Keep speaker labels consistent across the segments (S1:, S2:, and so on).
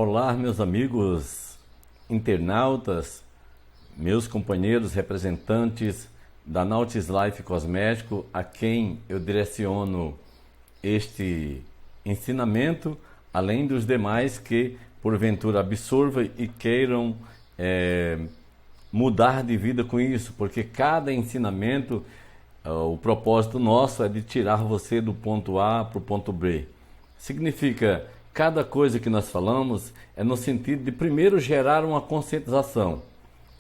S1: Olá, meus amigos internautas, meus companheiros representantes da Nautis Life Cosmético, a quem eu direciono este ensinamento, além dos demais que porventura absorvam e queiram mudar de vida com isso, porque cada ensinamento, o propósito nosso é de tirar você do ponto A para o ponto B. Significa, cada coisa que nós falamos é no sentido de primeiro gerar uma conscientização.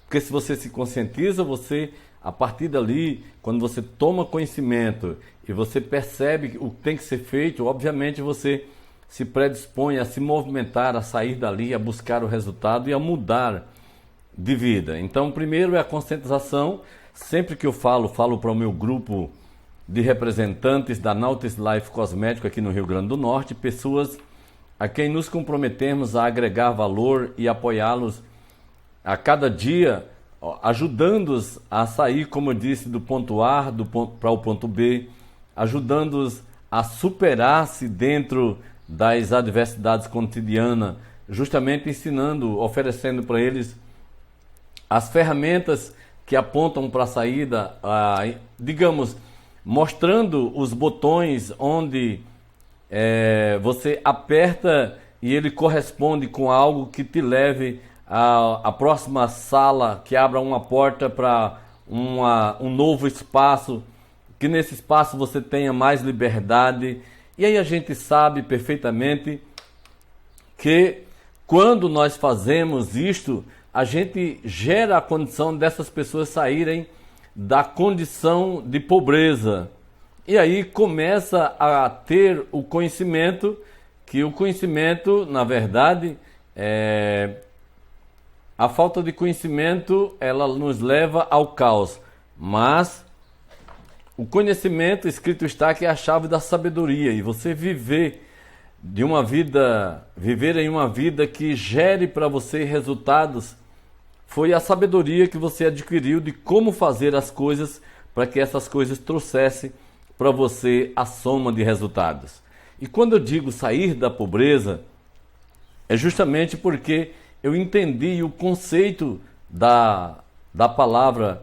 S1: Porque se você se conscientiza, você, a partir dali, quando você toma conhecimento e você percebe o que tem que ser feito, obviamente você se predispõe a se movimentar, a sair dali, a buscar o resultado e a mudar de vida. Então, primeiro é a conscientização. Sempre que eu falo para o meu grupo de representantes da Nautis Life Cosmético aqui no Rio Grande do Norte, pessoas a quem nos comprometemos a agregar valor e apoiá-los a cada dia, ajudando-os a sair, como eu disse, do ponto A para o ponto B, ajudando-os a superar-se dentro das adversidades cotidianas, justamente ensinando, oferecendo para eles as ferramentas que apontam para a saída, digamos, mostrando os botões onde você aperta e ele corresponde com algo que te leve à próxima sala, que abra uma porta para um novo espaço, que nesse espaço você tenha mais liberdade. E aí a gente sabe perfeitamente que quando nós fazemos isto, a gente gera a condição dessas pessoas saírem da condição de pobreza. E aí começa a ter o conhecimento, que o conhecimento, na verdade, a falta de conhecimento, ela nos leva ao caos. Mas o conhecimento, escrito está, que é a chave da sabedoria. E você viver em uma vida que gere para você resultados, foi a sabedoria que você adquiriu de como fazer as coisas para que essas coisas trouxessem para você a soma de resultados. E quando eu digo sair da pobreza, é justamente porque eu entendi o conceito da palavra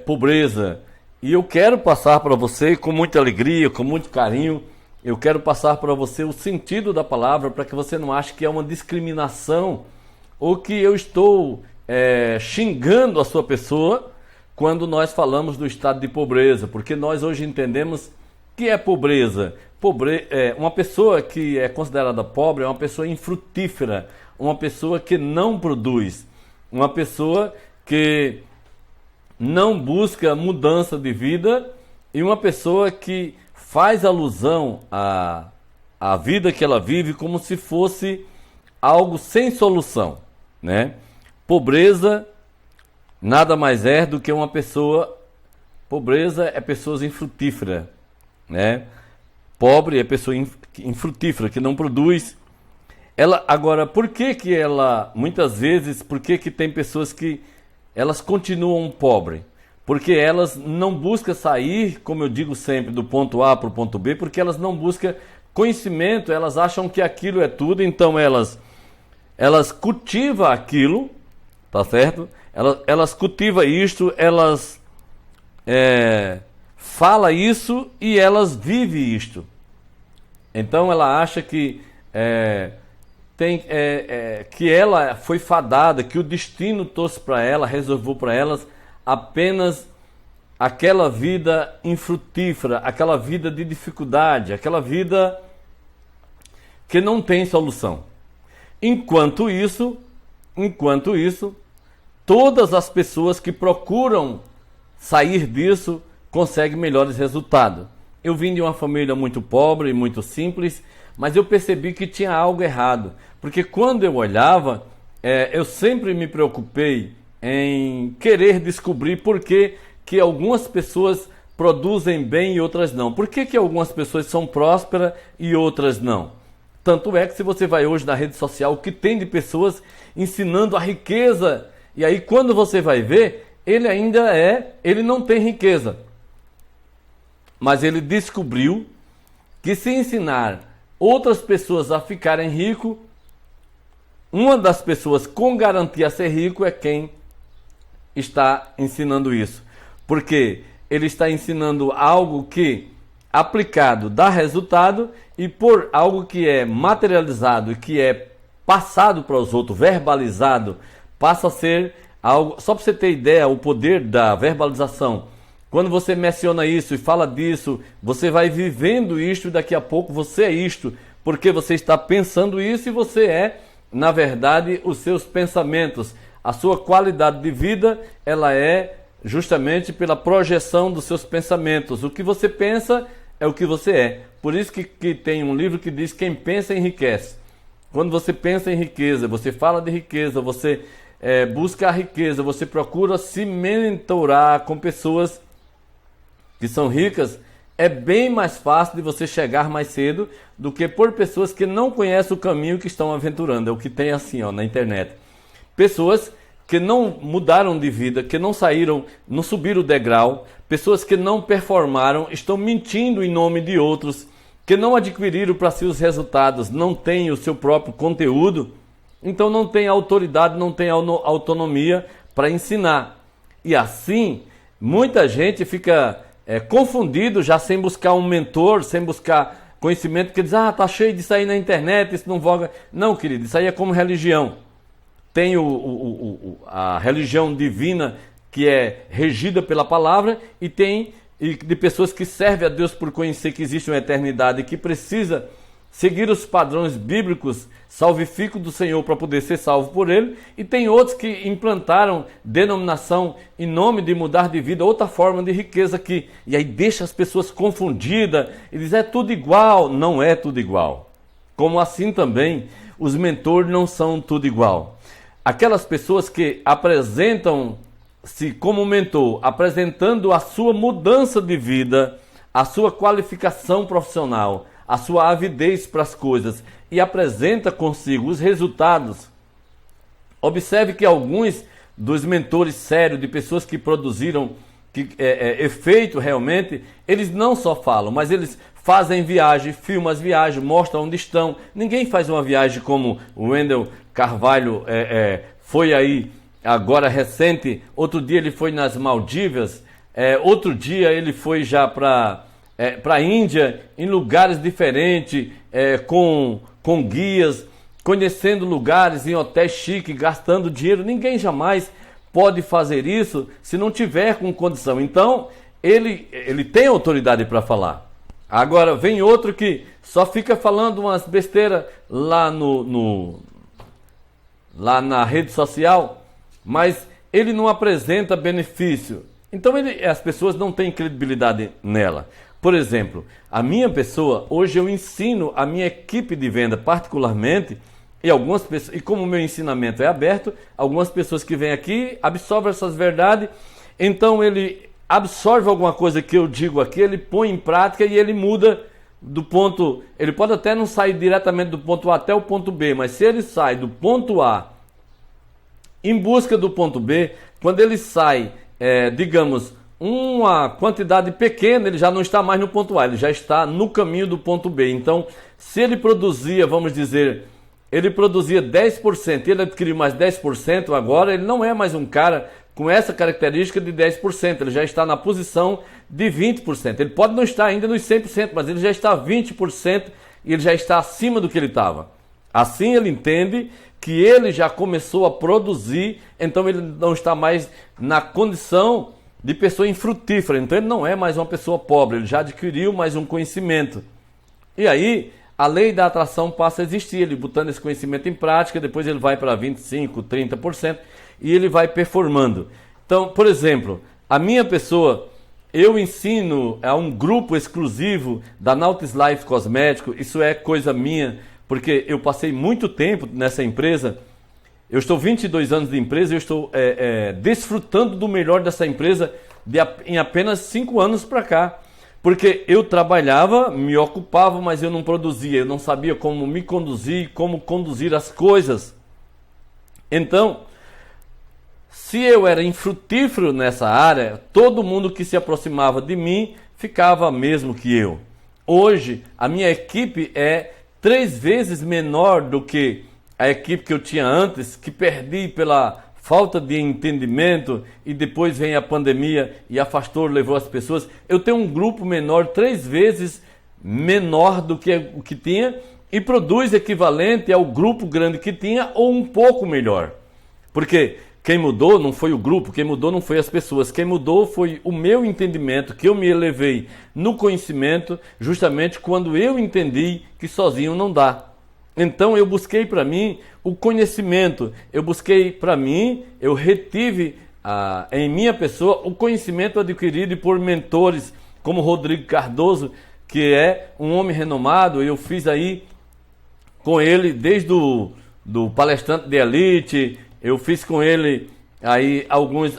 S1: pobreza. E eu quero passar para você com muita alegria, com muito carinho, eu quero passar para você o sentido da palavra, para que você não ache que é uma discriminação ou que eu estou xingando a sua pessoa quando nós falamos do estado de pobreza, porque nós hoje entendemos que é pobreza. Uma pessoa que é considerada pobre é uma pessoa infrutífera, uma pessoa que não produz, uma pessoa que não busca mudança de vida e uma pessoa que faz alusão à vida que ela vive como se fosse algo sem solução, né? Pobreza nada mais é do que uma pessoa... Pobreza é pessoas infrutíferas, né? Pobre é pessoa infrutífera, que não produz. Agora, por que ela, muitas vezes, por que tem pessoas que elas continuam pobres? Porque elas não buscam sair, como eu digo sempre, do ponto A para o ponto B, porque elas não buscam conhecimento, elas acham que aquilo é tudo, então elas cultivam aquilo, tá certo? Elas cultivam isto, elas falam isso e elas vivem isto. Então ela acha que que ela foi fadada, que o destino trouxe para ela, reservou para elas apenas aquela vida infrutífera, aquela vida de dificuldade, aquela vida que não tem solução. Enquanto isso, todas as pessoas que procuram sair disso conseguem melhores resultados. Eu vim de uma família muito pobre, muito simples, mas eu percebi que tinha algo errado. Porque quando eu olhava, eu sempre me preocupei em querer descobrir por que algumas pessoas produzem bem e outras não. Por que algumas pessoas são prósperas e outras não? Tanto é que se você vai hoje na rede social, o que tem de pessoas ensinando a riqueza, e aí quando você vai ver, ele não tem riqueza. Mas ele descobriu que se ensinar outras pessoas a ficarem ricos. Uma das pessoas com garantia a ser rico é quem está ensinando isso. Porque ele está ensinando algo que, aplicado, dá resultado, e por algo que é materializado e que é passado para os outros, verbalizado, passa a ser algo... Só para você ter ideia, o poder da verbalização. Quando você menciona isso e fala disso, você vai vivendo isto e daqui a pouco você é isto, porque você está pensando isso e você é, na verdade, os seus pensamentos. A sua qualidade de vida, ela é justamente pela projeção dos seus pensamentos. O que você pensa é o que você é. Por isso que tem um livro que diz: quem pensa enriquece. Quando você pensa em riqueza, você fala de riqueza, você busca a riqueza, você procura se mentorar com pessoas que são ricas, é bem mais fácil de você chegar mais cedo do que por pessoas que não conhecem o caminho que estão aventurando. É o que tem assim, ó, na internet. Pessoas que não mudaram de vida, que não saíram, não subiram o degrau, pessoas que não performaram, estão mentindo em nome de outros, que não adquiriram para si os resultados, não têm o seu próprio conteúdo, então não tem autoridade, não tem autonomia para ensinar. E assim, muita gente fica confundido já sem buscar um mentor, sem buscar conhecimento, que diz: ah, tá cheio disso aí na internet, isso não voga. Não, querido, isso aí é como religião. Tem a religião divina, que é regida pela palavra, e tem de pessoas que servem a Deus por conhecer que existe uma eternidade e que precisa seguir os padrões bíblicos salvíficos do Senhor para poder ser salvo por Ele, e tem outros que implantaram denominação em nome de mudar de vida, outra forma de riqueza aqui, e aí deixa as pessoas confundidas e diz: é tudo igual. Não é tudo igual. Como assim também os mentores não são tudo igual. Aquelas pessoas que apresentam-se como mentor, apresentando a sua mudança de vida, a sua qualificação profissional, a sua avidez para as coisas, e apresenta consigo os resultados. Observe que alguns dos mentores sérios, de pessoas que produziram efeito realmente, eles não só falam, mas eles fazem viagem, filmam as viagens, mostram onde estão. Ninguém faz uma viagem como o Wendel Carvalho foi aí, agora recente. Outro dia ele foi nas Maldivas, outro dia ele foi já para a Índia, em lugares diferentes, com guias, conhecendo lugares em hotéis chiques, gastando dinheiro. Ninguém jamais pode fazer isso se não tiver com condição. Então, ele tem autoridade para falar. Agora, vem outro que só fica falando umas besteiras lá lá na rede social, mas ele não apresenta benefício. Então, as pessoas não têm credibilidade nela. Por exemplo, a minha pessoa, hoje eu ensino a minha equipe de venda particularmente, e algumas pessoas, e como o meu ensinamento é aberto, algumas pessoas que vêm aqui absorvem essas verdades, então ele absorve alguma coisa que eu digo aqui, ele põe em prática e ele muda do ponto... Ele pode até não sair diretamente do ponto A até o ponto B, mas se ele sai do ponto A em busca do ponto B, quando ele sai, digamos, uma quantidade pequena, ele já não está mais no ponto A, ele já está no caminho do ponto B. Então, se ele produzia, vamos dizer, ele produzia 10% e ele adquiriu mais 10%, agora ele não é mais um cara com essa característica de 10%, ele já está na posição de 20%. Ele pode não estar ainda nos 100%, mas ele já está 20% e ele já está acima do que ele estava. Assim ele entende que ele já começou a produzir, então ele não está mais na condição de pessoa infrutífera, então ele não é mais uma pessoa pobre, ele já adquiriu mais um conhecimento. E aí a lei da atração passa a existir, ele botando esse conhecimento em prática, depois ele vai para 25%, 30% e ele vai performando. Então, por exemplo, a minha pessoa, eu ensino a um grupo exclusivo da Nautis Life Cosmético, isso é coisa minha, porque eu passei muito tempo nessa empresa. Eu estou 22 anos de empresa e eu estou desfrutando do melhor dessa empresa em apenas 5 anos para cá. Porque eu trabalhava, me ocupava, mas eu não produzia, eu não sabia como me conduzir, como conduzir as coisas. Então, se eu era infrutífero nessa área, todo mundo que se aproximava de mim ficava mesmo que eu. Hoje, a minha equipe é 3 vezes menor do que a equipe que eu tinha antes, que perdi pela falta de entendimento, e depois vem a pandemia e afastou, levou as pessoas. Eu tenho um grupo menor, 3 vezes menor do que o que tinha, e produz equivalente ao grupo grande que tinha, ou um pouco melhor. Porque quem mudou não foi o grupo, quem mudou não foi as pessoas, quem mudou foi o meu entendimento, que eu me elevei no conhecimento, justamente quando eu entendi que sozinho não dá. Então eu busquei para mim o conhecimento, eu busquei para mim, eu retive em minha pessoa o conhecimento adquirido por mentores como Rodrigo Cardoso, que é um homem renomado. Eu fiz aí com ele desde do palestrante de elite, eu fiz com ele aí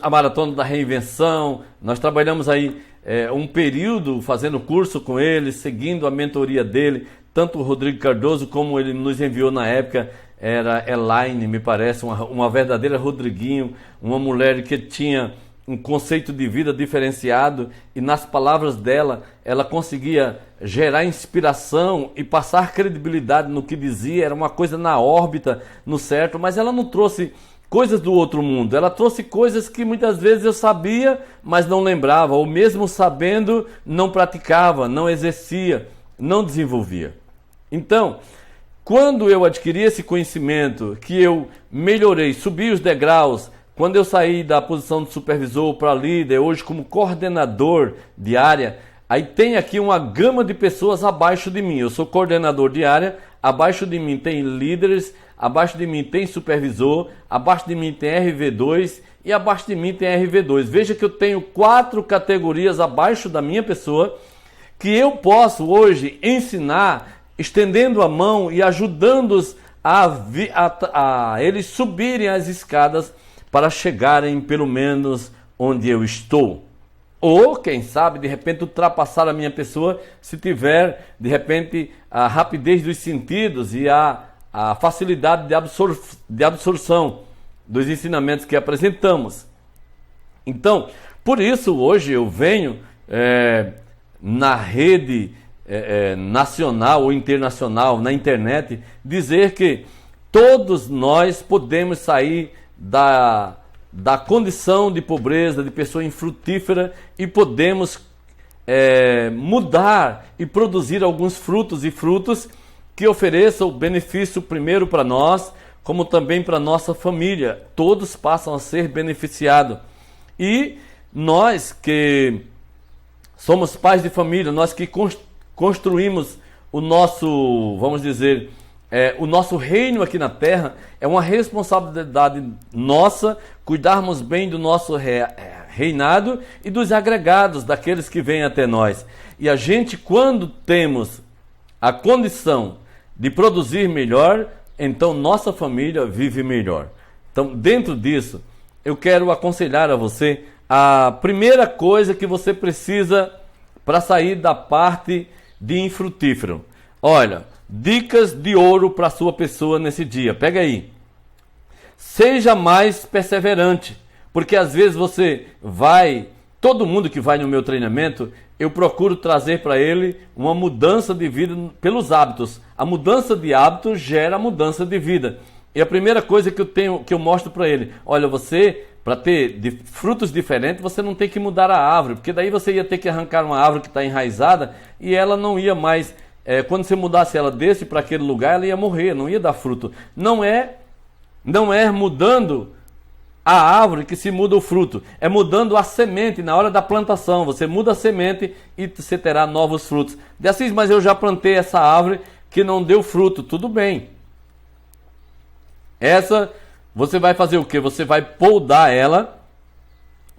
S1: a maratona da reinvenção. Nós trabalhamos aí um período fazendo curso com ele, seguindo a mentoria dele. Tanto o Rodrigo Cardoso, como ele nos enviou na época, era Elaine, me parece, uma verdadeira Rodriguinho, uma mulher que tinha um conceito de vida diferenciado, e nas palavras dela, ela conseguia gerar inspiração e passar credibilidade no que dizia. Era uma coisa na órbita, no certo, mas ela não trouxe coisas do outro mundo, ela trouxe coisas que muitas vezes eu sabia, mas não lembrava, ou mesmo sabendo, não praticava, não exercia, não desenvolvia. Então, quando eu adquiri esse conhecimento, que eu melhorei, subi os degraus, quando eu saí da posição de supervisor para líder, hoje como coordenador de área, aí tem aqui uma gama de pessoas abaixo de mim. Eu sou coordenador de área, abaixo de mim tem líderes, abaixo de mim tem supervisor, abaixo de mim tem RV2 e abaixo de mim tem RV2. Veja que eu tenho 4 categorias abaixo da minha pessoa, que eu posso hoje ensinar, estendendo a mão e ajudando-os a eles subirem as escadas para chegarem pelo menos onde eu estou. Ou, quem sabe, de repente ultrapassar a minha pessoa, se tiver, de repente, a rapidez dos sentidos e a facilidade de absorção dos ensinamentos que apresentamos. Então, por isso, hoje eu venho na rede nacional ou internacional, na internet, dizer que todos nós podemos sair da condição de pobreza, de pessoa infrutífera, e podemos mudar e produzir alguns frutos, e frutos que ofereçam o benefício primeiro para nós, como também para nossa família. Todos passam a ser beneficiados. E nós que somos pais de família, nós que construímos o nosso, vamos dizer, o nosso reino aqui na terra, é uma responsabilidade nossa cuidarmos bem do nosso reinado e dos agregados, daqueles que vêm até nós. E a gente, quando temos a condição de produzir melhor, então nossa família vive melhor. Então, dentro disso, eu quero aconselhar a você a primeira coisa que você precisa para sair da parte de infrutífero. Olha, dicas de ouro para a sua pessoa nesse dia. Pega aí. Seja mais perseverante, porque às vezes todo mundo que vai no meu treinamento, eu procuro trazer para ele uma mudança de vida pelos hábitos. A mudança de hábitos gera mudança de vida. E a primeira coisa que eu mostro para ele, olha, você, para ter frutos diferentes, você não tem que mudar a árvore, porque daí você ia ter que arrancar uma árvore que está enraizada e ela não ia mais, quando você mudasse ela desse para aquele lugar, ela ia morrer, não ia dar fruto. Não é mudando a árvore que se muda o fruto, é mudando a semente na hora da plantação. Você muda a semente e você terá novos frutos. Assim, mas eu já plantei essa árvore que não deu fruto, tudo bem. Essa, você vai fazer o quê? Você vai podar ela,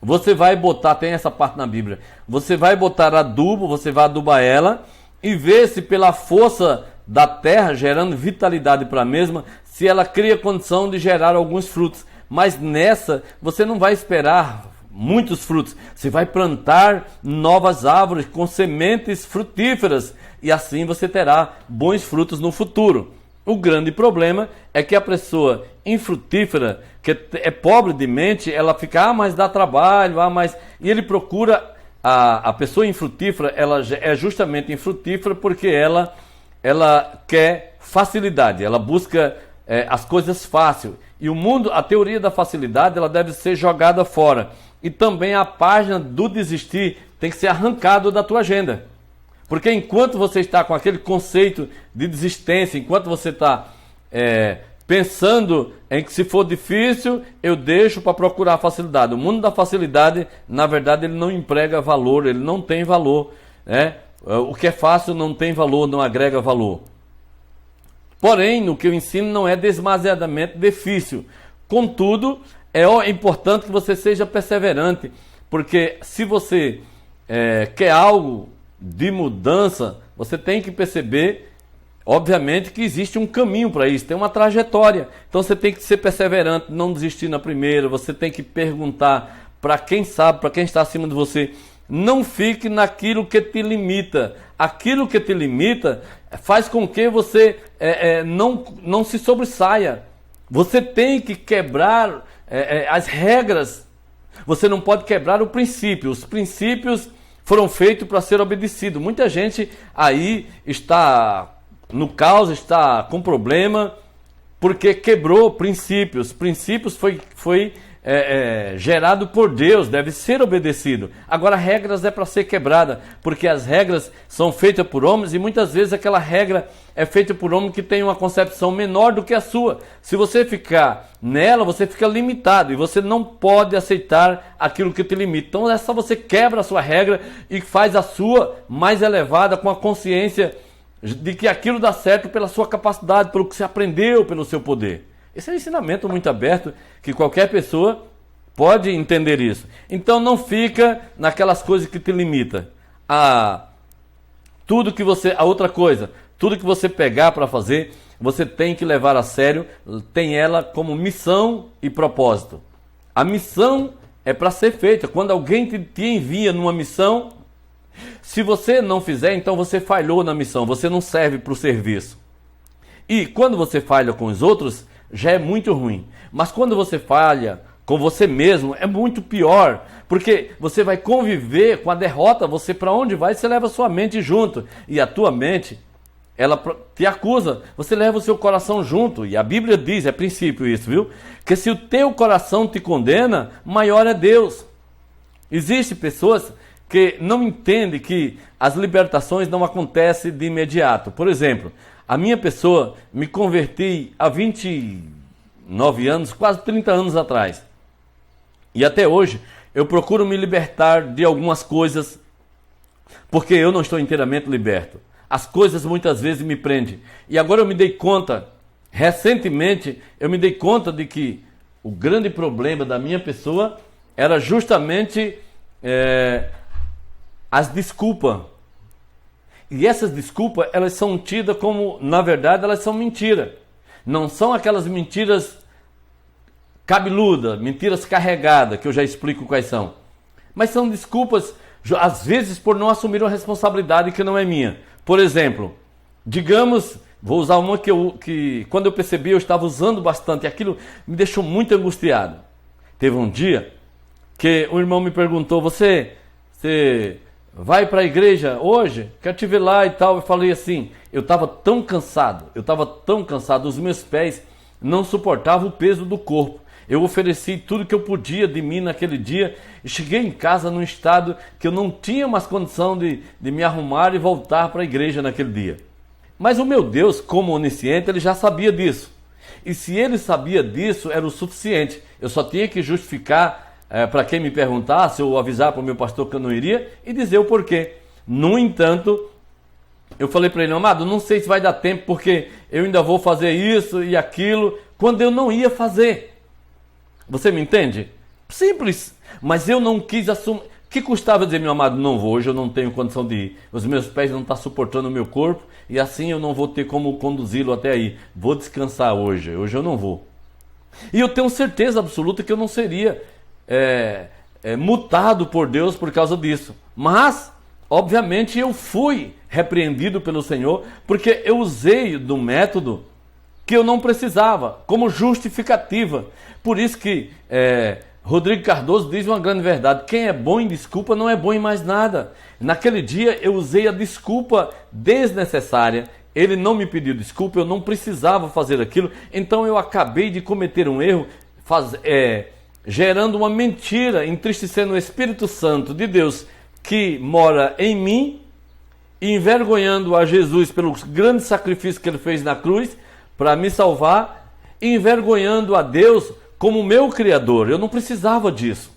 S1: você vai botar, tem essa parte na Bíblia, você vai botar adubo, você vai adubar ela e ver se pela força da terra, gerando vitalidade para a mesma, se ela cria condição de gerar alguns frutos. Mas nessa, você não vai esperar muitos frutos, você vai plantar novas árvores com sementes frutíferas e assim você terá bons frutos no futuro. O grande problema é que a pessoa infrutífera, que é pobre de mente, ela fica, mas dá trabalho, mas... E ele procura, a pessoa infrutífera, ela é justamente infrutífera porque ela ela quer facilidade, ela busca as coisas fáceis. E o mundo, a teoria da facilidade, ela deve ser jogada fora. E também a página do desistir tem que ser arrancada da tua agenda. Porque enquanto você está com aquele conceito de desistência, enquanto você está pensando em que se for difícil, eu deixo para procurar facilidade. O mundo da facilidade, na verdade, ele não emprega valor, ele não tem valor. O que é fácil não tem valor, não agrega valor. Porém, no que eu ensino não é demasiadamente difícil. Contudo, é importante que você seja perseverante, porque se você quer algo de mudança, você tem que perceber, obviamente, que existe um caminho para isso, tem uma trajetória. Então você tem que ser perseverante, não desistir na primeira, você tem que perguntar para quem sabe, para quem está acima de você. Não fique naquilo que te limita. Aquilo que te limita faz com que você não se sobressaia. Você tem que quebrar as regras. Você não pode quebrar o princípio. Os princípios foram feitos para ser obedecidos. Muita gente aí está no caos, está com problema, porque quebrou princípios. Princípios foi gerado por Deus, deve ser obedecido. Agora, regras é para ser quebrada, porque as regras são feitas por homens e muitas vezes aquela regra é feita por homem que tem uma concepção menor do que a sua. Se você ficar nela, você fica limitado e você não pode aceitar aquilo que te limita. Então é só você quebra a sua regra e faz a sua mais elevada, com a consciência de que aquilo dá certo pela sua capacidade, pelo que você aprendeu, pelo seu poder. Esse é um ensinamento muito aberto, que qualquer pessoa pode entender isso. Então não fica naquelas coisas que te limitam. A outra coisa, tudo que você pegar para fazer, você tem que levar a sério, tem ela como missão e propósito. A missão é para ser feita. Quando alguém te envia numa missão, se você não fizer, então você falhou na missão, você não serve para o serviço. E quando você falha com os outros, já é muito ruim. Mas quando você falha com você mesmo, é muito pior. Porque você vai conviver com a derrota, você para onde vai, você leva a sua mente junto. E a tua mente, ela te acusa, você leva o seu coração junto. E a Bíblia diz, é princípio isso, viu? Que se o teu coração te condena, maior é Deus. Existem pessoas que não entendem que as libertações não acontecem de imediato. Por exemplo, a minha pessoa, me converti há 29 anos, quase 30 anos atrás. E até hoje eu procuro me libertar de algumas coisas, porque eu não estou inteiramente liberto. As coisas muitas vezes me prendem. E agora eu me dei conta, recentemente, eu me dei conta de que o grande problema da minha pessoa era justamente as desculpas. E essas desculpas, elas são tidas como, na verdade, elas são mentiras. Não são aquelas mentiras cabeludas, mentiras carregadas, que eu já explico quais são. Mas são desculpas, às vezes, por não assumir uma responsabilidade que não é minha. Por exemplo, digamos, vou usar uma que quando eu percebi eu estava usando bastante, e aquilo me deixou muito angustiado. Teve um dia que um irmão me perguntou, você vai para a igreja hoje? Quero te ver lá e tal. Eu falei assim, eu estava tão cansado, os meus pés não suportavam o peso do corpo. Eu ofereci tudo que eu podia de mim naquele dia e cheguei em casa num estado que eu não tinha mais condição de me arrumar e voltar para a igreja naquele dia. Mas o meu Deus, como onisciente, ele já sabia disso. E se ele sabia disso, era o suficiente. Eu só tinha que justificar para quem me perguntasse, ou avisar para o meu pastor que eu não iria, e dizer o porquê. No entanto, eu falei para ele, amado, não sei se vai dar tempo, porque eu ainda vou fazer isso e aquilo, quando eu não ia fazer. Você me entende? Simples, mas eu não quis assumir. O que custava dizer, meu amado, não vou, hoje eu não tenho condição de ir. Os meus pés não estão suportando o meu corpo, e assim eu não vou ter como conduzi-lo até aí. Vou descansar hoje eu não vou. E eu tenho certeza absoluta que eu não seria mutado por Deus por causa disso. Mas, obviamente, eu fui repreendido pelo Senhor, porque eu usei do método que eu não precisava, como justificativa. Por isso que Rodrigo Cardoso diz uma grande verdade, quem é bom em desculpa não é bom em mais nada. Naquele dia eu usei a desculpa desnecessária, ele não me pediu desculpa, eu não precisava fazer aquilo, então eu acabei de cometer um erro, gerando uma mentira, entristecendo o Espírito Santo de Deus que mora em mim, envergonhando a Jesus pelo grande sacrifício que ele fez na cruz para me salvar, envergonhando a Deus como meu Criador. Eu não precisava disso.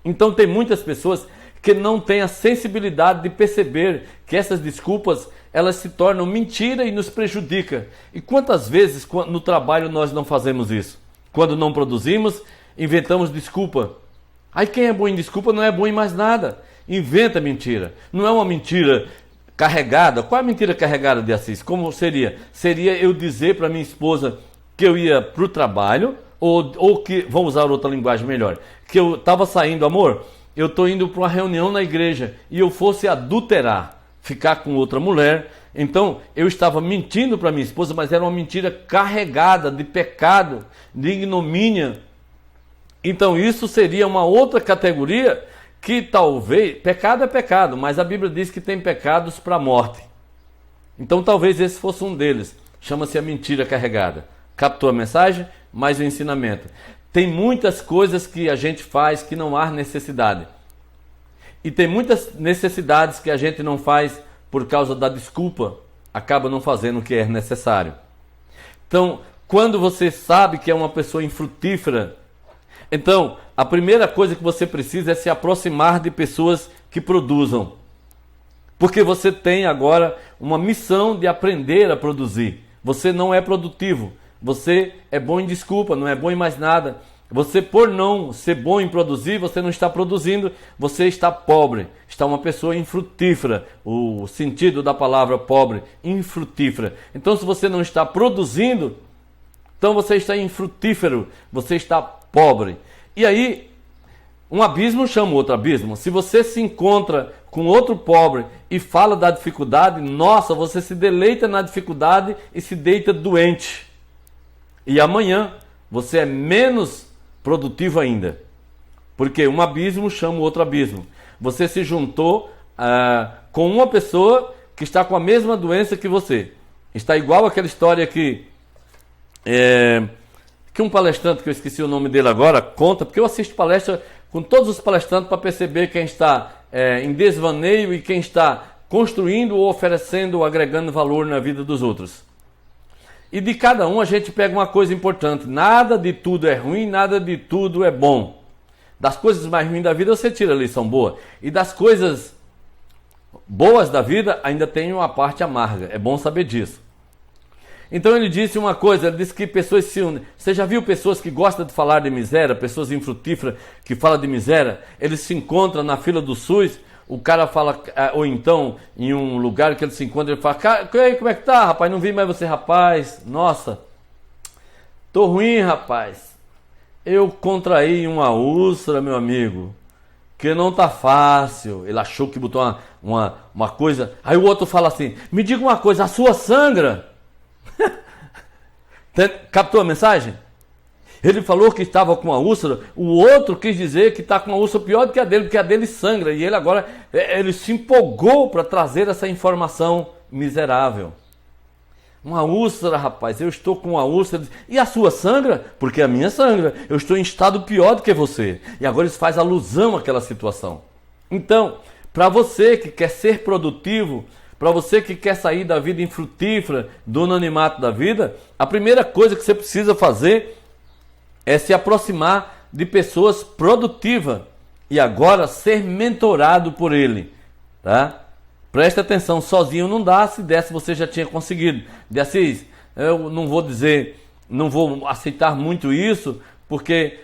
S1: Então tem muitas pessoas que não têm a sensibilidade de perceber que essas desculpas, elas se tornam mentira e nos prejudicam. E quantas vezes no trabalho nós não fazemos isso? Quando não produzimos, inventamos desculpa. Aí quem é bom em desculpa não é bom em mais nada. Inventa mentira. Não é uma mentira carregada. Qual é a mentira carregada de Assis? Como seria? Seria eu dizer para minha esposa que eu ia para o trabalho, ou que, vamos usar outra linguagem melhor, que eu estava saindo, amor, eu estou indo para uma reunião na igreja, e eu fosse adulterar, ficar com outra mulher. Então eu estava mentindo para minha esposa, mas era uma mentira carregada de pecado, de ignomínia. Então isso seria uma outra categoria que talvez, pecado é pecado, mas a Bíblia diz que tem pecados para a morte. Então talvez esse fosse um deles, chama-se a mentira carregada. Captou a mensagem? Mais um ensinamento. Tem muitas coisas que a gente faz que não há necessidade. E tem muitas necessidades que a gente não faz por causa da desculpa, acaba não fazendo o que é necessário. Então, quando você sabe que é uma pessoa infrutífera, então, a primeira coisa que você precisa é se aproximar de pessoas que produzam. Porque você tem agora uma missão de aprender a produzir. Você não é produtivo. Você é bom em desculpa, não é bom em mais nada. Você, por não ser bom em produzir, você não está produzindo, você está pobre. Está uma pessoa infrutífera. O sentido da palavra pobre, infrutífera. Então, se você não está produzindo, então você está infrutífero, você está pobre. E aí, um abismo chama outro abismo. Se você se encontra com outro pobre e fala da dificuldade, nossa, você se deleita na dificuldade e se deita doente. E amanhã você é menos produtivo ainda. Porque um abismo chama outro abismo. Você se juntou com uma pessoa que está com a mesma doença que você. Está igual aquela história que um palestrante, que eu esqueci o nome dele agora, conta, porque eu assisto palestra com todos os palestrantes para perceber quem está em desvaneio e quem está construindo ou oferecendo ou agregando valor na vida dos outros. E de cada um a gente pega uma coisa importante. Nada de tudo é ruim, nada de tudo é bom. Das coisas mais ruins da vida você tira a lição boa. E das coisas boas da vida ainda tem uma parte amarga. É bom saber disso. Então ele disse uma coisa, ele disse que pessoas se unem. Você já viu pessoas que gostam de falar de miséria, pessoas infrutíferas que falam de miséria? Eles se encontram na fila do SUS, o cara fala, ou então em um lugar que ele se encontra, ele fala, como é que tá, rapaz? Não vi mais você, rapaz. Nossa, tô ruim, rapaz. Eu contraí uma úlcera, meu amigo, que não tá fácil. Ele achou que botou uma coisa. Aí o outro fala assim, me diga uma coisa, a sua sangra? Captou a mensagem? Ele falou que estava com uma úlcera, o outro quis dizer que está com uma úlcera pior do que a dele, porque a dele sangra. E ele agora ele se empolgou para trazer essa informação miserável. Uma úlcera, rapaz, eu estou com uma úlcera. E a sua sangra? Porque a minha sangra. Eu estou em estado pior do que você. E agora isso faz alusão àquela situação. Então, para você que quer ser produtivo, para você que quer sair da vida infrutífera, do anonimato da vida, a primeira coisa que você precisa fazer é se aproximar de pessoas produtivas e agora ser mentorado por ele, tá? Preste atenção, sozinho não dá, se desse você já tinha conseguido. De Assis, eu não vou aceitar muito isso, porque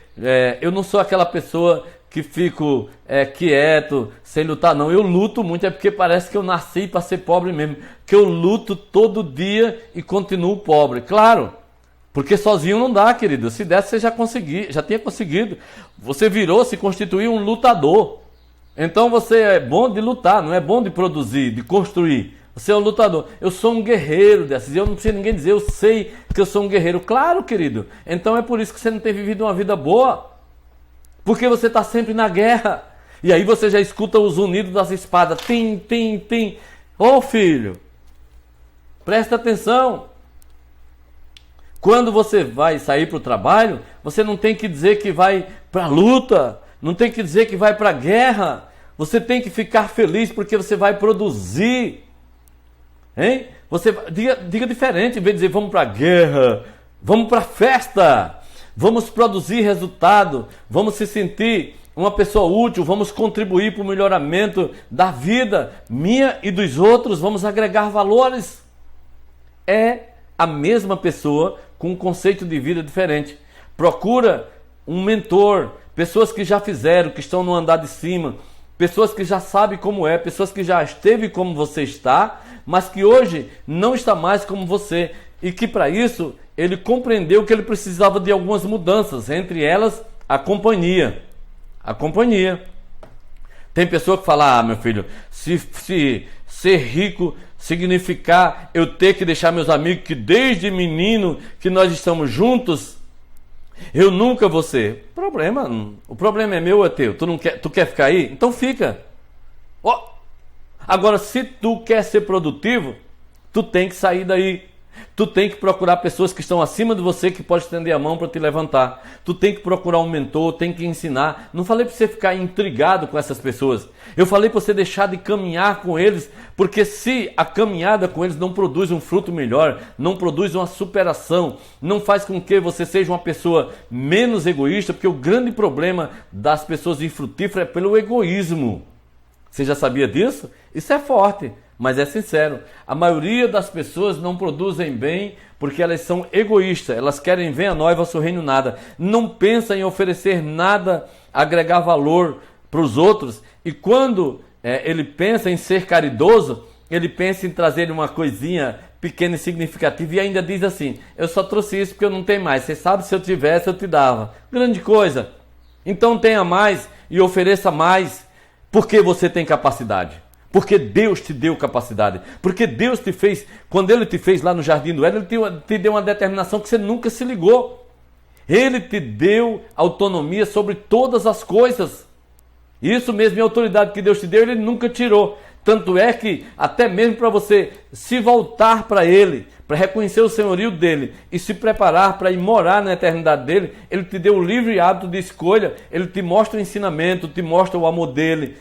S1: eu não sou aquela pessoa que fico quieto, sem lutar, não. Eu luto muito, é porque parece que eu nasci para ser pobre mesmo, que eu luto todo dia e continuo pobre, claro. Porque sozinho não dá, querido. Se desse, você já tinha conseguido. Você se constituiu um lutador. Então você é bom de lutar, não é bom de produzir, de construir. Você é um lutador. Eu sou um guerreiro dessas. Eu não preciso ninguém dizer, eu sei que eu sou um guerreiro. Claro, querido. Então é por isso que você não tem vivido uma vida boa. Porque você está sempre na guerra. E aí você já escuta os unidos das espadas. Tim, tim, tim. Ô filho, Presta atenção. Quando você vai sair para o trabalho, você não tem que dizer que vai para a luta, não tem que dizer que vai para a guerra. Você tem que ficar feliz porque você vai produzir. Hein? Você diga diferente, em vez de dizer vamos para a guerra, vamos para a festa, vamos produzir resultado, vamos se sentir uma pessoa útil, vamos contribuir para o melhoramento da vida minha e dos outros, vamos agregar valores. É a mesma pessoa com um conceito de vida diferente. Procura um mentor, pessoas que já fizeram, que estão no andar de cima, pessoas que já sabem como é, pessoas que já esteve como você está, mas que hoje não está mais como você, e que para isso ele compreendeu que ele precisava de algumas mudanças, entre elas a companhia. A companhia. Tem pessoa que fala, meu filho, se ser rico significar eu ter que deixar meus amigos que desde menino que nós estamos juntos, eu nunca vou ser. O problema é meu ou é teu? Tu quer ficar aí? Então fica. Agora, se tu quer ser produtivo, tu tem que sair daí. Tu tem que procurar pessoas que estão acima de você, que pode estender a mão para te levantar. Tu tem que procurar um mentor, tem que ensinar. Não falei para você ficar intrigado com essas pessoas. Eu falei para você deixar de caminhar com eles, porque se a caminhada com eles não produz um fruto melhor, não produz uma superação, não faz com que você seja uma pessoa menos egoísta, porque o grande problema das pessoas infrutíferas é pelo egoísmo. Você já sabia disso? Isso é forte. Mas é sincero, a maioria das pessoas não produzem bem porque elas são egoístas, elas querem ver a noiva sorrindo nada, não pensam em oferecer nada, agregar valor para os outros, e quando ele pensa em ser caridoso, ele pensa em trazer uma coisinha pequena e significativa e ainda diz assim, eu só trouxe isso porque eu não tenho mais, você sabe, se eu tivesse eu te dava. Grande coisa, então tenha mais e ofereça mais, porque você tem capacidade. Porque Deus te deu capacidade. Porque Deus te fez, quando Ele te fez lá no Jardim do Éden, Ele te deu uma determinação que você nunca se ligou. Ele te deu autonomia sobre todas as coisas. Isso mesmo, a autoridade que Deus te deu, Ele nunca tirou. Tanto é que, até mesmo para você se voltar para Ele, para reconhecer o senhorio dEle e se preparar para ir morar na eternidade dEle, Ele te deu o livre hábito de escolha, Ele te mostra o ensinamento, te mostra o amor dEle.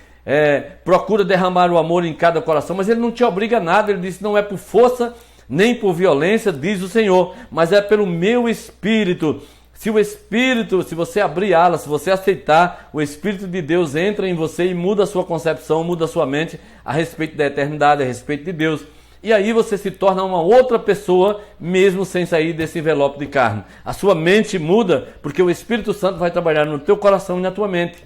S1: Procura derramar o amor em cada coração, mas Ele não te obriga a nada. Ele disse, não é por força nem por violência, diz o Senhor, mas é pelo meu Espírito. Se você abrir alas, se você aceitar, o Espírito de Deus entra em você e muda a sua concepção, muda a sua mente a respeito da eternidade, a respeito de Deus. E aí você se torna uma outra pessoa, mesmo sem sair desse envelope de carne. A sua mente muda, porque o Espírito Santo vai trabalhar no teu coração e na tua mente.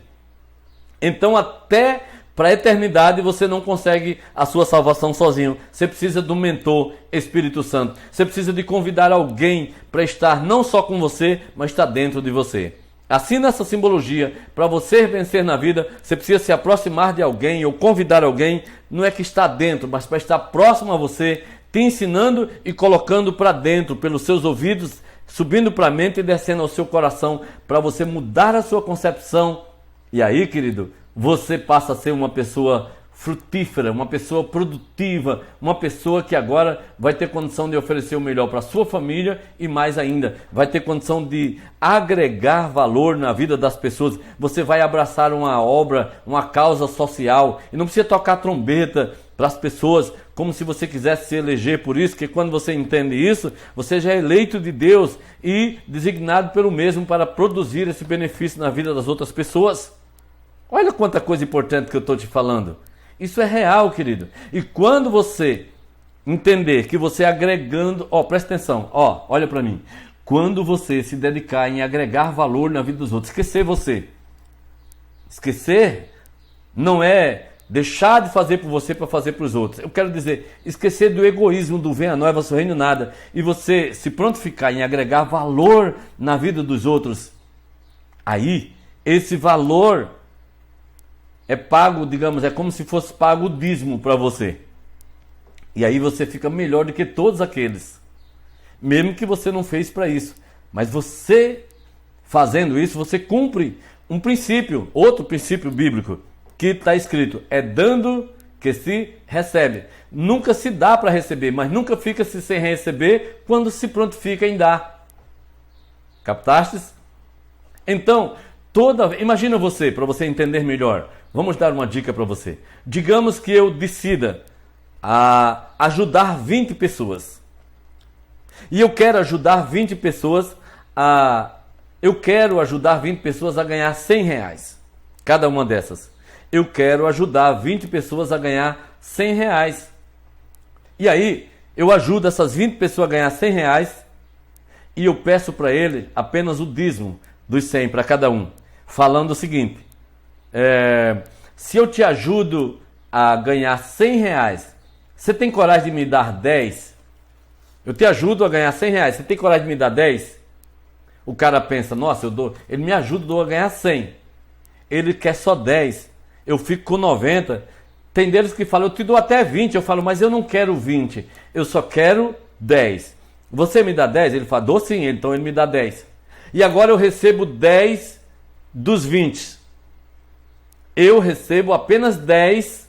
S1: Então até para a eternidade você não consegue a sua salvação sozinho. Você precisa do mentor Espírito Santo. Você precisa de convidar alguém para estar não só com você, mas estar dentro de você. Assim, nessa simbologia, para você vencer na vida, você precisa se aproximar de alguém ou convidar alguém, não é que está dentro, mas para estar próximo a você, te ensinando e colocando para dentro, pelos seus ouvidos, subindo para a mente e descendo ao seu coração, para você mudar a sua concepção. E aí, querido, você passa a ser uma pessoa frutífera, uma pessoa produtiva, uma pessoa que agora vai ter condição de oferecer o melhor para a sua família e mais ainda, vai ter condição de agregar valor na vida das pessoas. Você vai abraçar uma obra, uma causa social e não precisa tocar trombeta para as pessoas como se você quisesse se eleger por isso, que quando você entende isso, você já é eleito de Deus e designado pelo mesmo para produzir esse benefício na vida das outras pessoas. Olha quanta coisa importante que eu estou te falando. Isso é real, querido. E quando você entender que você agregando... presta atenção. Olha para mim. Quando você se dedicar em agregar valor na vida dos outros, esquecer você. Esquecer não é deixar de fazer por você para fazer para os outros. Eu quero dizer, esquecer do egoísmo, do vem a noiva sorrindo nada. E você se prontificar em agregar valor na vida dos outros. Aí, esse valor... é pago, digamos, é como se fosse pago o dízimo para você. E aí você fica melhor do que todos aqueles. Mesmo que você não fez para isso. Mas você, fazendo isso, você cumpre um princípio, outro princípio bíblico, que está escrito, é dando que se recebe. Nunca se dá para receber, mas nunca fica-se sem receber quando se prontifica em dar. Captastes? Então, imagina você, para você entender melhor. Vamos dar uma dica para você. Digamos que eu decida a ajudar 20 pessoas. E eu quero ajudar 20 pessoas a ganhar R$100. Cada uma dessas. Eu quero ajudar 20 pessoas a ganhar R$100. E aí, eu ajudo essas 20 pessoas a ganhar R$100 e eu peço para ele apenas o dízimo dos 100 para cada um. Falando o seguinte, se eu te ajudo a ganhar R$100, você tem coragem de me dar 10? Eu te ajudo a ganhar R$100, você tem coragem de me dar 10? O cara pensa, nossa, ele me ajuda, eu dou a ganhar 100. Ele quer só 10, eu fico com 90. Tem deles que falam, eu te dou até 20. Eu falo, mas eu não quero 20, eu só quero 10. Você me dá 10? Ele fala, dou sim, então ele me dá 10. E agora eu recebo 10 dos 20. Eu recebo apenas 10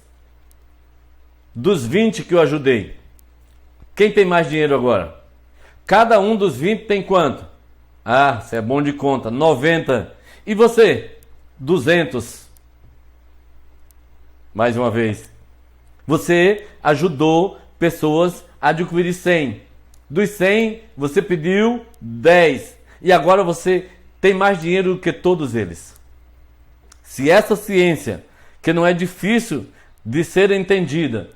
S1: dos 20 que eu ajudei. Quem tem mais dinheiro agora? Cada um dos 20 tem quanto? Ah, você é bom de conta, 90. E você? 200. Mais uma vez. Você ajudou pessoas a adquirir 100. Dos 100, você pediu 10. E agora você tem mais dinheiro do que todos eles. Se essa ciência, que não é difícil de ser entendida,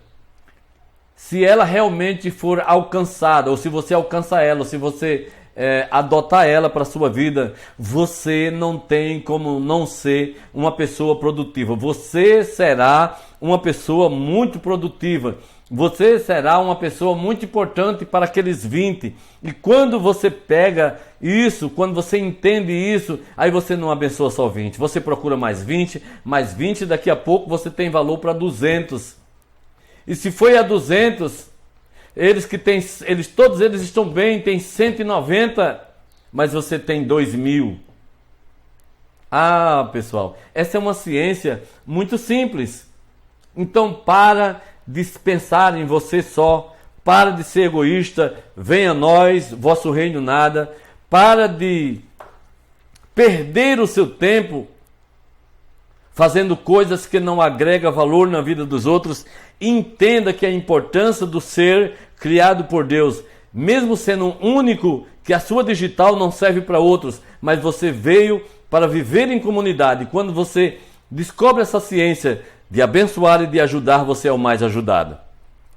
S1: se ela realmente for alcançada, ou se você alcança ela, ou se você adotar ela para a sua vida, você não tem como não ser uma pessoa produtiva. Você será uma pessoa muito produtiva. Você será uma pessoa muito importante para aqueles 20. E quando você pega isso, quando você entende isso, aí você não abençoa só 20. Você procura mais 20, daqui a pouco você tem valor para 200. E se foi a 200, todos eles estão bem, tem 190, mas você tem 2.000. Ah, pessoal, essa é uma ciência muito simples. Então para de pensar em você só, para de ser egoísta, venha a nós, vosso reino nada, para de perder o seu tempo fazendo coisas que não agregam valor na vida dos outros. Entenda que a importância do ser criado por Deus, mesmo sendo único, que a sua digital não serve para outros, mas você veio para viver em comunidade. Quando você descobre essa ciência de abençoar e de ajudar, você é o mais ajudado.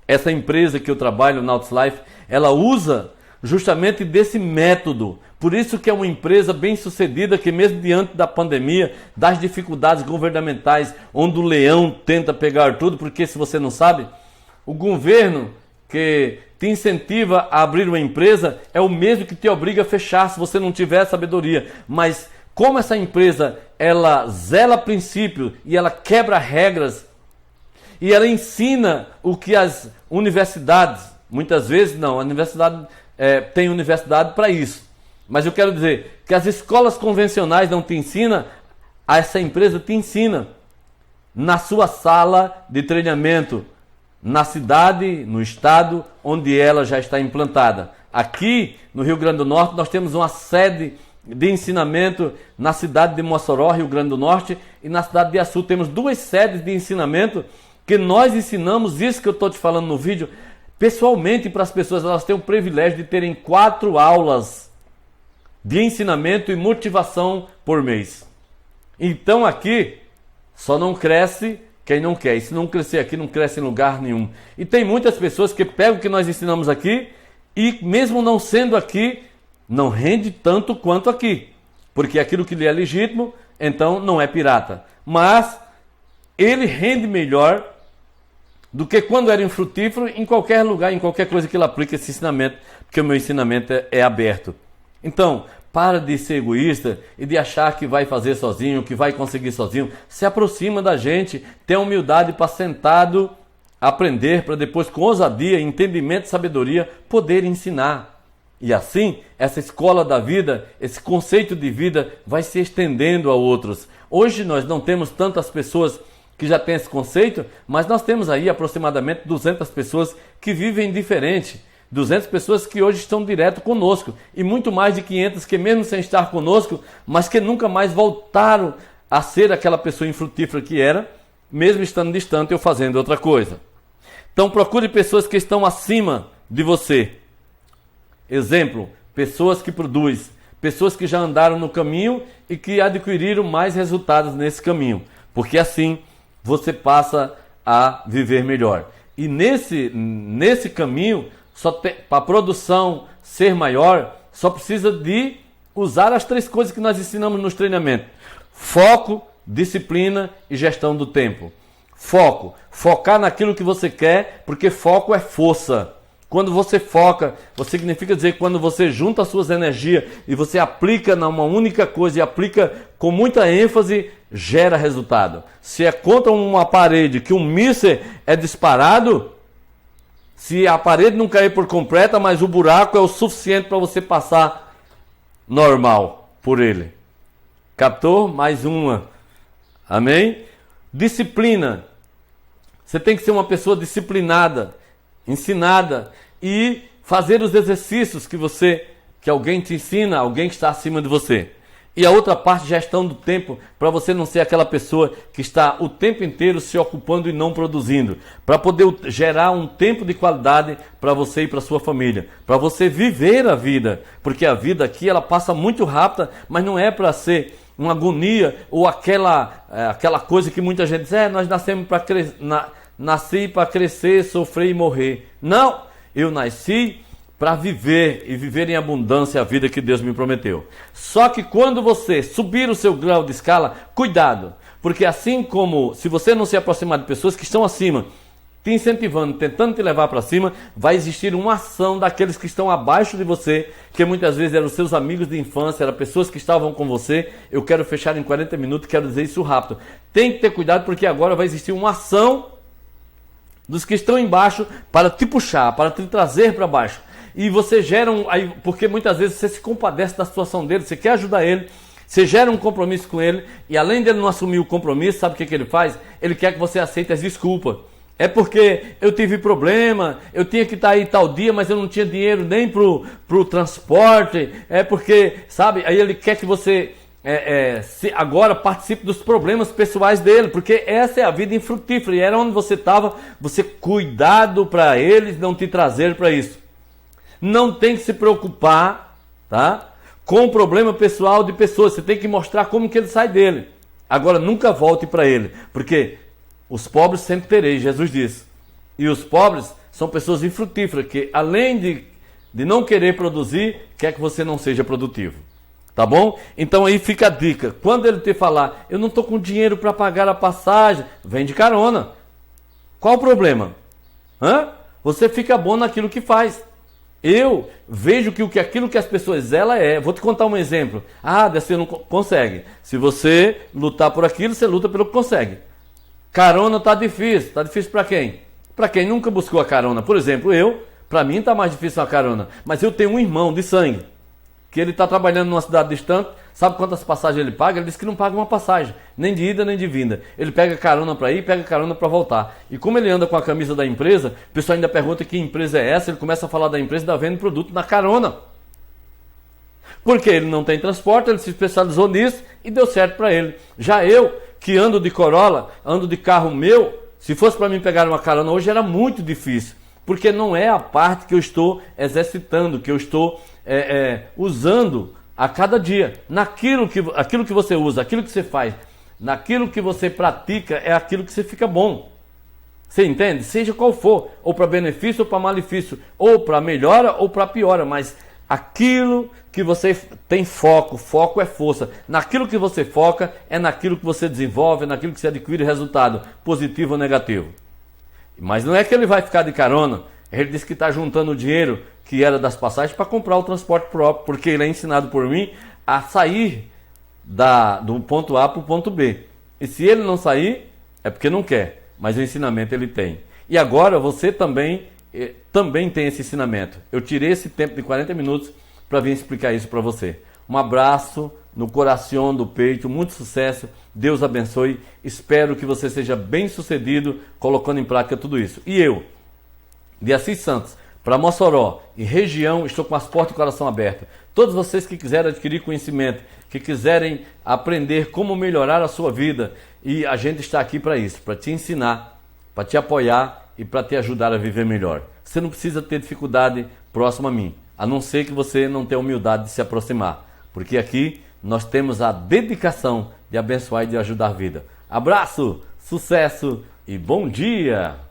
S1: Essa empresa que eu trabalho, Nautilus Life, ela usa justamente desse método. Por isso que é uma empresa bem sucedida, que mesmo diante da pandemia, das dificuldades governamentais, onde o leão tenta pegar tudo, porque se você não sabe, o governo que te incentiva a abrir uma empresa é o mesmo que te obriga a fechar se você não tiver sabedoria. Mas como essa empresa, ela zela princípios e ela quebra regras e ela ensina o que as universidades, muitas vezes não, a universidade tem universidade para isso. Mas eu quero dizer que as escolas convencionais não te ensinam, essa empresa te ensina na sua sala de treinamento, na cidade, no estado onde ela já está implantada. Aqui no Rio Grande do Norte nós temos uma sede de ensinamento na cidade de Mossoró, Rio Grande do Norte, e na cidade de Açu. Temos 2 sedes de ensinamento que nós ensinamos isso que eu estou te falando no vídeo pessoalmente para as pessoas. Elas têm o privilégio de terem 4 aulas de ensinamento e motivação por mês. Então aqui só não cresce quem não quer. E se não crescer aqui, não cresce em lugar nenhum. E tem muitas pessoas que pegam o que nós ensinamos aqui e mesmo não sendo aqui, não rende tanto quanto aqui. Porque aquilo que lhe é legítimo, então não é pirata. Mas ele rende melhor do que quando era infrutífero em qualquer lugar, em qualquer coisa que ele aplique esse ensinamento, porque o meu ensinamento é aberto. Então, para de ser egoísta e de achar que vai fazer sozinho, que vai conseguir sozinho. Se aproxima da gente, tenha humildade para sentado aprender, para depois com ousadia, entendimento e sabedoria poder ensinar. E assim, essa escola da vida, esse conceito de vida vai se estendendo a outros. Hoje nós não temos tantas pessoas que já tem esse conceito, mas nós temos aí aproximadamente 200 pessoas que vivem diferente. 200 pessoas que hoje estão direto conosco e muito mais de 500 que mesmo sem estar conosco, mas que nunca mais voltaram a ser aquela pessoa infrutífera que era, mesmo estando distante ou fazendo outra coisa. Então procure pessoas que estão acima de você. Exemplo, pessoas que produzem, pessoas que já andaram no caminho e que adquiriram mais resultados nesse caminho, porque assim você passa a viver melhor. E nesse caminho, para a produção ser maior, só precisa de usar as 3 coisas que nós ensinamos nos treinamentos: foco, disciplina e gestão do tempo. Foco, focar naquilo que você quer, porque foco é força. Quando você foca, significa dizer que quando você junta as suas energias e você aplica numa única coisa e aplica com muita ênfase, gera resultado. Se é contra uma parede que um míssil é disparado, se a parede não cair por completa, mas o buraco é o suficiente para você passar normal por ele. Captou? Mais uma. Amém? Disciplina. Você tem que ser uma pessoa disciplinada, ensinada e fazer os exercícios que alguém te ensina, alguém que está acima de você. E a outra parte, gestão do tempo, para você não ser aquela pessoa que está o tempo inteiro se ocupando e não produzindo, para poder gerar um tempo de qualidade para você e para sua família, para você viver a vida, porque a vida aqui ela passa muito rápida, mas não é para ser uma agonia ou aquela coisa que muita gente diz: nós nascemos para nasci para crescer, sofrer e morrer. Não, eu nasci para viver e viver em abundância a vida que Deus me prometeu. Só que quando você subir o seu grau de escala, cuidado, porque assim como se você não se aproximar de pessoas que estão acima, te incentivando, tentando te levar para cima, vai existir uma ação daqueles que estão abaixo de você, que muitas vezes eram seus amigos de infância, eram pessoas que estavam com você. Eu quero fechar em 40 minutos, quero dizer isso rápido. Tem que ter cuidado, porque agora vai existir uma ação dos que estão embaixo para te puxar, para te trazer para baixo. E você gera porque muitas vezes você se compadece da situação dele, você quer ajudar ele, você gera um compromisso com ele, e além dele não assumir o compromisso, sabe o que ele faz? Ele quer que você aceite as desculpas. É porque eu tive problema, eu tinha que estar aí tal dia, mas eu não tinha dinheiro nem pro transporte. É porque, sabe, aí ele quer que você agora participe dos problemas pessoais dele, porque essa é a vida infrutífera, e era onde você estava, você cuidado para eles não te trazer para isso. Não tem que se preocupar, tá, com o problema pessoal de pessoas, você tem que mostrar como que ele sai dele. Agora nunca volte para ele, porque os pobres sempre tereis, Jesus disse. E os pobres são pessoas infrutíferas, que além de não querer produzir, quer que você não seja produtivo. Tá bom? Então aí fica a dica. Quando ele te falar: eu não estou com dinheiro para pagar a passagem, vem de carona. Qual o problema? Você fica bom naquilo que faz. Eu vejo que aquilo que as pessoas vou te contar um exemplo. Você não consegue. Se você lutar por aquilo, você luta pelo que consegue. Carona tá difícil para quem? Para quem nunca buscou a carona. Por exemplo, para mim tá mais difícil a carona, mas eu tenho um irmão de sangue, que ele está trabalhando numa cidade distante. Sabe quantas passagens ele paga? Ele disse que não paga uma passagem, nem de ida nem de vinda. Ele pega carona para ir, pega carona para voltar. E como ele anda com a camisa da empresa, o pessoal ainda pergunta que empresa é essa. Ele começa a falar da empresa, da venda de produto na carona. Porque ele não tem transporte, ele se especializou nisso e deu certo para ele. Já eu, que ando de Corolla, ando de carro meu, se fosse para mim pegar uma carona hoje era muito difícil. Porque não é a parte que eu estou exercitando, que eu estou usando a cada dia. Aquilo que você usa, aquilo que você faz, naquilo que você pratica, é aquilo que você fica bom. Você entende? Seja qual for, ou para benefício ou para malefício, ou para melhora ou para piora, mas aquilo que você tem foco é força. Naquilo que você foca, é naquilo que você desenvolve, é naquilo que você adquire resultado, positivo ou negativo. Mas não é que ele vai ficar de carona. Ele disse que está juntando o dinheiro que era das passagens para comprar o transporte próprio, porque ele é ensinado por mim a sair do ponto A para o ponto B. E se ele não sair, é porque não quer, mas o ensinamento ele tem. E agora você também tem esse ensinamento. Eu tirei esse tempo de 40 minutos para vir explicar isso para você. Um abraço, no coração do peito. Muito sucesso, Deus abençoe. Espero que você seja bem sucedido colocando em prática tudo isso. E eu, de Assis Santos, para Mossoró e região, estou com as portas do coração abertas. Todos vocês que quiserem adquirir conhecimento, que quiserem aprender como melhorar a sua vida, e a gente está aqui para isso, para te ensinar, para te apoiar e para te ajudar a viver melhor. Você não precisa ter dificuldade próximo a mim, a não ser que você não tenha humildade de se aproximar, porque aqui nós temos a dedicação de abençoar e de ajudar a vida. Abraço, sucesso e bom dia!